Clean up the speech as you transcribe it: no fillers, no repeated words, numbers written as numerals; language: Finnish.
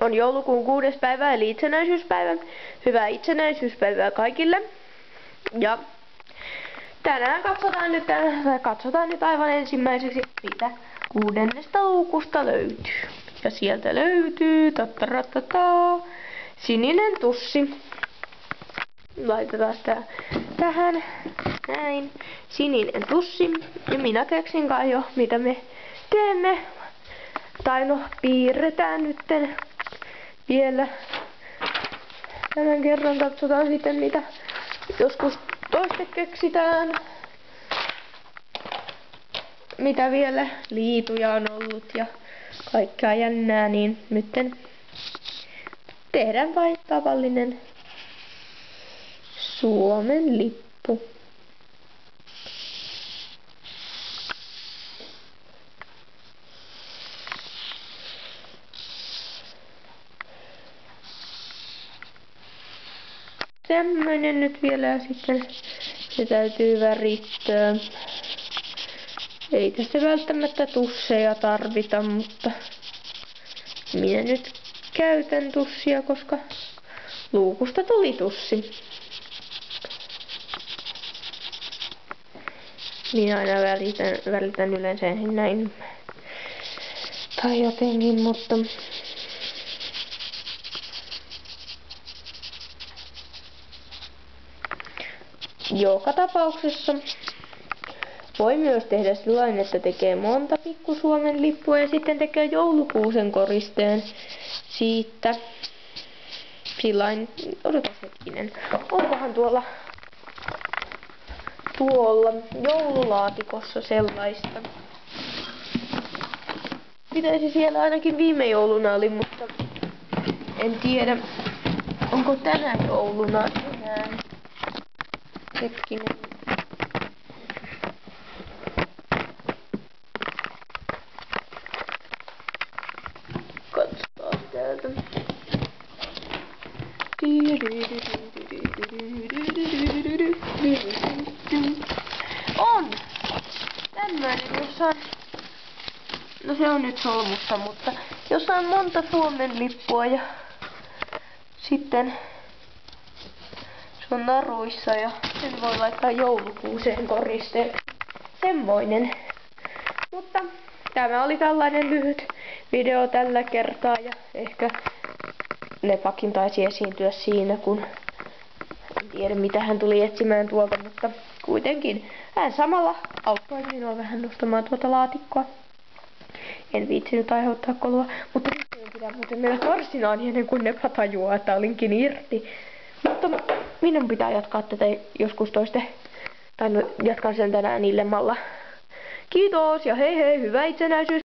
On joulukuun 6. päivä eli itsenäisyyspäivä. Hyvää itsenäisyyspäivää kaikille. Ja tänään katsotaan nyt aivan ensimmäiseksi, mitä 6. luukusta löytyy. Ja sieltä löytyy sininen tussi. Laitetaan sitä tähän. Näin. Sininen tussi. Ja minä keksin kai jo, mitä me teemme. Tai no, piirretään nytten vielä. Tämän kerran katsotaan sitten, mitä joskus toiste keksitään. Mitä vielä liituja on ollut ja kaikkea jännää, niin nytten tehdään vain tavallinen Suomen lippu. Tämmönen nyt vielä ja sitten se täytyy värittää. Ei tässä välttämättä tusseja tarvita, mutta minä nyt käytän tussia, koska luukusta tuli tussi. Minä aina väritän yleensä näin tai jotenkin, mutta joka tapauksessa voi myös tehdä sellainen, että tekee monta pikku Suomen lippua ja sitten tekee joulukuusen koristeen siitä. Sillain, odotas hetkinen, onkohan tuolla joululaatikossa sellaista? Pitäisi siellä ainakin viime jouluna oli, mutta en tiedä, onko tänä jouluna enää. Hetkinen. Katsotaan täältä. On! Tämmöinen, jossa on... No se on nyt solmussa, mutta jossa on monta Suomen lippua ja sitten se on naruissa ja sen voi laittaa joulukuuseen koristeen. Semmoinen. Mutta tämä oli tällainen lyhyt video tällä kertaa ja ehkä Lepakin taisi esiintyä siinä, kun en tiedä mitä hän tuli etsimään tuolta, mutta kuitenkin hän samalla auttoi minua vähän nostamaan tuota laatikkoa. En viitsinyt aiheuttaa kolua, mutta nyt minun pitää muuten mennä karsinaan ennen kuin Nepa tajuaa, että olinkin irti. Mutta minun pitää jatkaa tätä joskus tai no, jatkan sen tänään illemmalla. Kiitos ja hei hei, hyvää itsenäisyys!